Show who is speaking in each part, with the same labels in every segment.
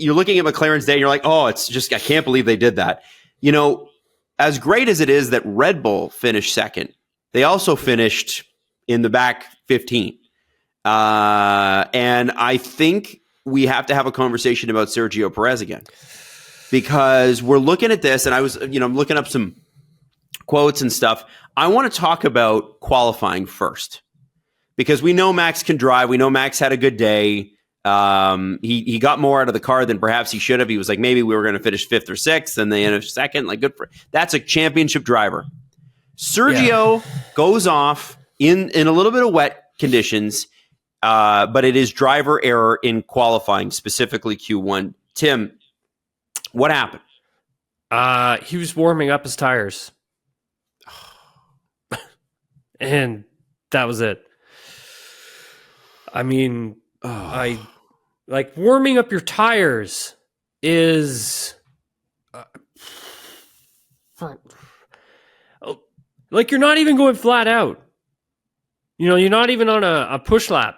Speaker 1: you're looking at McLaren's day and you're like, oh, it's just, I can't believe they did that. You know, as great as it is that Red Bull finished second, they also finished in the back 15. And I think we have to have a conversation about Sergio Perez again, because we're looking at this, and I was, I'm looking up some quotes and stuff. I want to talk about qualifying first, because we know Max can drive. We know Max had a good day. He got more out of the car than perhaps he should have. He was like, maybe we were going to finish 5th or 6th, and they ended second. Like, good for that's a championship driver. Sergio goes off in a little bit of wet conditions, but it is driver error in qualifying, specifically Q1. Tim, what happened?
Speaker 2: He was warming up his tires, and that was it. I mean, like warming up your tires is like you're not even going flat out. You're not even on a push lap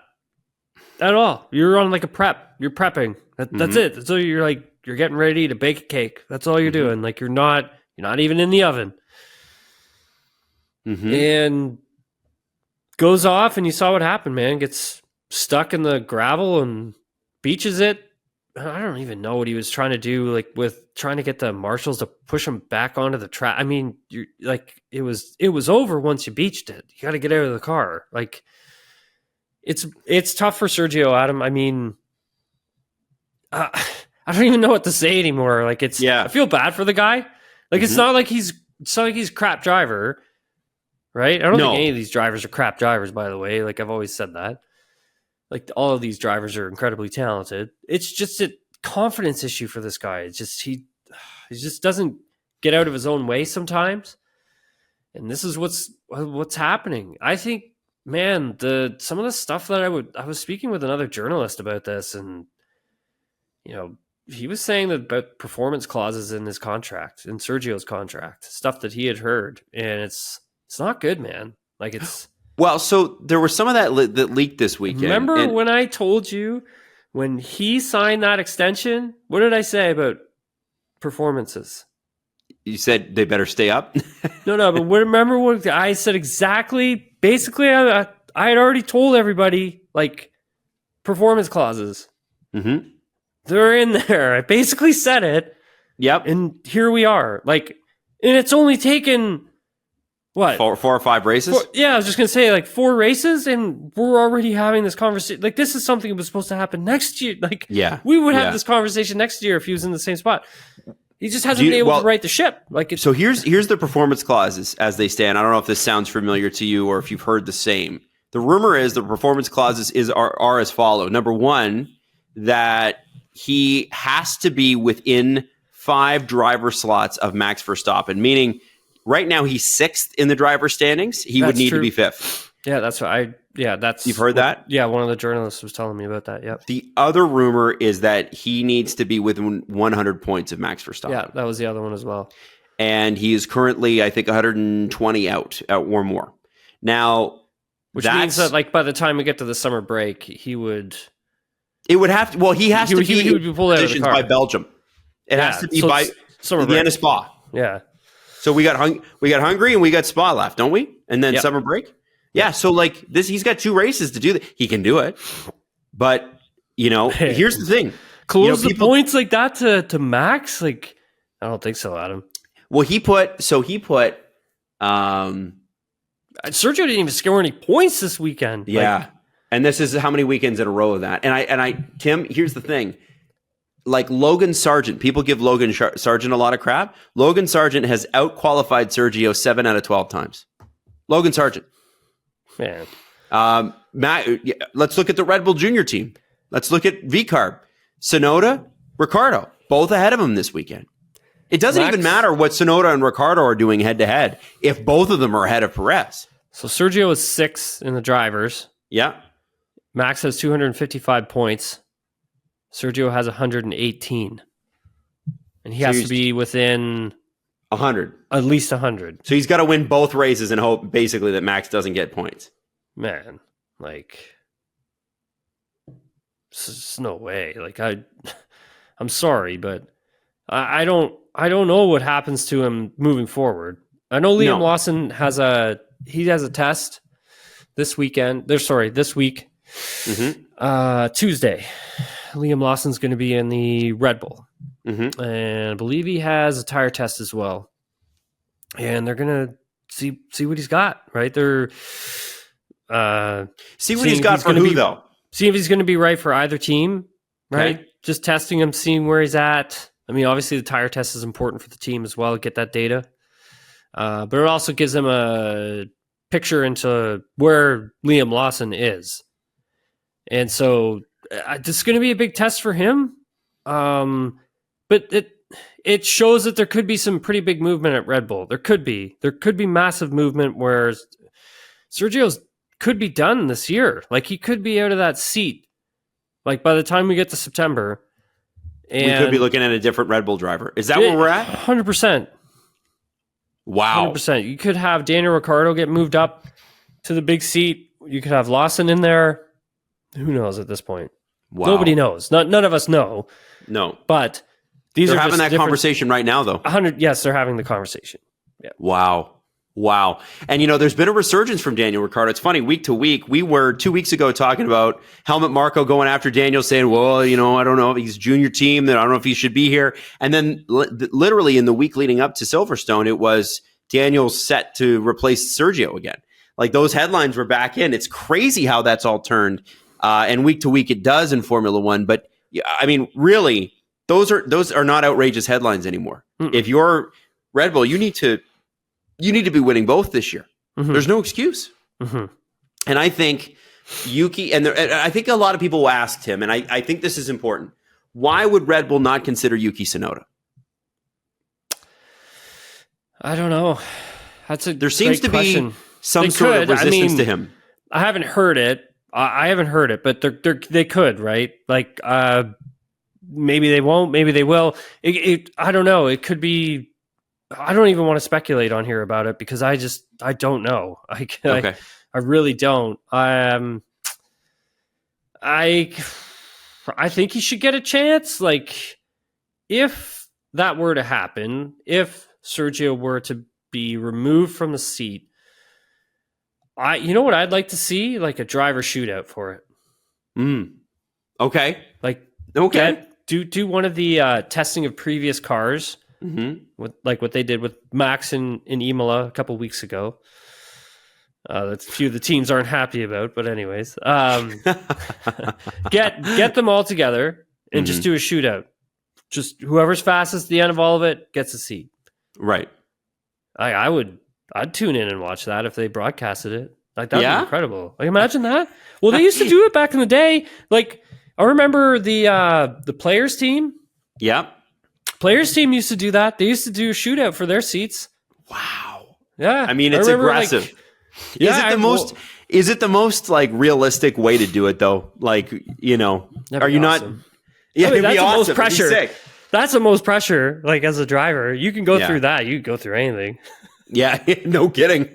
Speaker 2: at all. You're on like a prep. You're prepping. That's it. So you're getting ready to bake a cake. That's all you're doing. Like you're not even in the oven. And goes off, and you saw what happened, man. Gets stuck in the gravel and beaches it. I don't even know what he was trying to do, like with trying to get the marshals to push him back onto the track. I mean, you're like, it was over once you beached it. You got to get out of the car. Like it's tough for Sergio, Adam. I mean, I don't even know what to say anymore. Like I feel bad for the guy. Like it's not like he's a crap driver, right? I don't think any of these drivers are crap drivers, by the way. Like I've always said that. Like all of these drivers are incredibly talented. It's just a confidence issue for this guy. It's just he just doesn't get out of his own way sometimes, and this is what's happening. I think, man, some of the stuff that I was speaking with another journalist about this, and he was saying that about performance clauses in his contract, in Sergio's contract, stuff that he had heard, and it's not good, man. Like it's.
Speaker 1: Well, so there was some of that that leaked this weekend.
Speaker 2: Remember when I told you when he signed that extension? What did I say about performances?
Speaker 1: You said they better stay up?
Speaker 2: No, but remember what I said exactly? Basically, I had already told everybody, like, performance clauses. Mm-hmm. They're in there. I basically said it.
Speaker 1: Yep.
Speaker 2: And here we are. Like, and it's only taken... What?
Speaker 1: 4 or 5 races?
Speaker 2: I was just going to say, like, 4 races, and we're already having this conversation. Like, this is something that was supposed to happen next year. Like, we would have this conversation next year if he was in the same spot. He just hasn't been able to right the ship. Like,
Speaker 1: so here's the performance clauses as they stand. I don't know if this sounds familiar to you or if you've heard the same. The rumor is the performance clauses are as follow. Number 1, that he has to be within 5 driver slots of Max Verstappen, meaning... Right now, he's 6th in the driver standings. He would need to be 5th.
Speaker 2: Yeah, that's what that's...
Speaker 1: You've heard that?
Speaker 2: Yeah, one of the journalists was telling me about that, yep.
Speaker 1: The other rumor is that he needs to be within 100 points of Max Verstappen.
Speaker 2: Yeah, that was the other one as well.
Speaker 1: And he is currently, I think, 120 out or more. Now,
Speaker 2: which means that, like, by the time we get to the summer break, he would...
Speaker 1: It would have to... Well, he would be
Speaker 2: pulled out of the car.
Speaker 1: By Belgium. It has to be by the end of Spa.
Speaker 2: Yeah.
Speaker 1: So we got Hungary and we got Spa left, don't we? And then summer break. Yeah. So like this, he's got 2 races to do that. He can do it, but here's the thing:
Speaker 2: close the points like that to Max. Like I don't think so, Adam.
Speaker 1: Well, he put. Sergio
Speaker 2: didn't even score any points this weekend.
Speaker 1: Yeah, and this is how many weekends in a row of that. And I, Tim, here's the thing. Like Logan Sargent, people give Logan Sargent a lot of crap. Logan Sargent has out-qualified Sergio 7 out of 12 times. Logan Sargent.
Speaker 2: Man.
Speaker 1: Let's look at the Red Bull Junior team. Let's look at VCARB. Sonoda, Ricardo, both ahead of him this weekend. It doesn't even matter what Sonoda and Ricardo are doing head-to-head if both of them are ahead of Perez.
Speaker 2: So Sergio is 6th in the drivers.
Speaker 1: Yeah.
Speaker 2: Max has 255 points. Sergio has 118. And he has to be within
Speaker 1: 100.
Speaker 2: At least 100.
Speaker 1: So he's got to win both races and hope basically that Max doesn't get points.
Speaker 2: Man, like, there's no way. Like, I'm sorry, but I don't know what happens to him moving forward. I know Liam Lawson has a test this weekend. This week. Tuesday. Liam Lawson's going to be in the Red Bull. And I believe he has a tire test as well. And they're going to see what he's got, right? They're
Speaker 1: see what he's got for who, though.
Speaker 2: See if he's going to be right for either team, right? Okay. Just testing him, seeing where he's at. I mean, obviously the tire test is important for the team as well to get that data. But it also gives them a picture into where Liam Lawson is. And so this is going to be a big test for him. But it shows that there could be some pretty big movement at Red Bull. There could be massive movement where Sergio's could be done this year. Like, he could be out of that seat. Like, by the time we get to September. And
Speaker 1: we could be looking at a different Red Bull driver. Is that where we're at?
Speaker 2: 100%.
Speaker 1: Wow.
Speaker 2: 100%. You could have Daniel Ricciardo get moved up to the big seat. You could have Lawson in there. Who knows at this point? Wow. Nobody knows. None of us know.
Speaker 1: No.
Speaker 2: But
Speaker 1: they're having that conversation right now, though.
Speaker 2: Yes, they're having the conversation. Yeah.
Speaker 1: Wow. And, there's been a resurgence from Daniel Ricciardo. It's funny, week to week, we were 2 weeks ago talking about Helmut Marko going after Daniel, saying, well, I don't know if he's junior team, that I don't know if he should be here. And then literally in the week leading up to Silverstone, it was Daniel set to replace Sergio again. Like, those headlines were back in. It's crazy how that's all turned. And week to week it does in Formula One. But, I mean, really, those are not outrageous headlines anymore. If you're Red Bull, you need to be winning both this year. There's no excuse. And I think Yuki, and I think a lot of people asked him, and I think this is important. Why would Red Bull not consider Yuki Tsunoda?
Speaker 2: I don't know.
Speaker 1: There seems to be some sort of resistance to him.
Speaker 2: I haven't heard it. But they could, right? Like, maybe they won't, maybe they will. I don't know. It could be. I don't even want to speculate on here about it because I don't know. I really don't. I think he should get a chance. Like, if that were to happen, if Sergio were to be removed from the seat, you know what I'd like to see? Like a driver shootout for it.
Speaker 1: Okay.
Speaker 2: Like, okay. Do one of the testing of previous cars. With like what they did with Max in Imola a couple weeks ago. That's a few of the teams aren't happy about, but anyways, get them all together and just do a shootout. Just whoever's fastest at the end of all of it gets a seat.
Speaker 1: Right.
Speaker 2: I'd tune in and watch that if they broadcasted it. Like, that'd be incredible. Like, imagine that. Well, they used to do it back in the day. Like, I remember the players team.
Speaker 1: Yep.
Speaker 2: Players team used to do that. They used to do a shootout for their seats.
Speaker 1: Wow.
Speaker 2: Yeah.
Speaker 1: I mean, it's aggressive. Like, is it the most like realistic way to do it though? Like, are you
Speaker 2: awesome.
Speaker 1: not? Yeah,
Speaker 2: that's
Speaker 1: the
Speaker 2: most pressure. That's the most pressure. Like, as a driver, you can go through that. You can go through anything.
Speaker 1: Yeah, no kidding.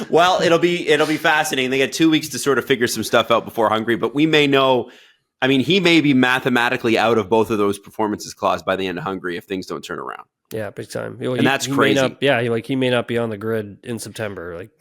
Speaker 1: Well, it'll be fascinating. They get 2 weeks to sort of figure some stuff out before Hungary, but we may know. I mean, he may be mathematically out of both of those performances clause by the end of Hungary if things don't turn around.
Speaker 2: Yeah, big time.
Speaker 1: And that's crazy.
Speaker 2: He may not be on the grid in September. Like,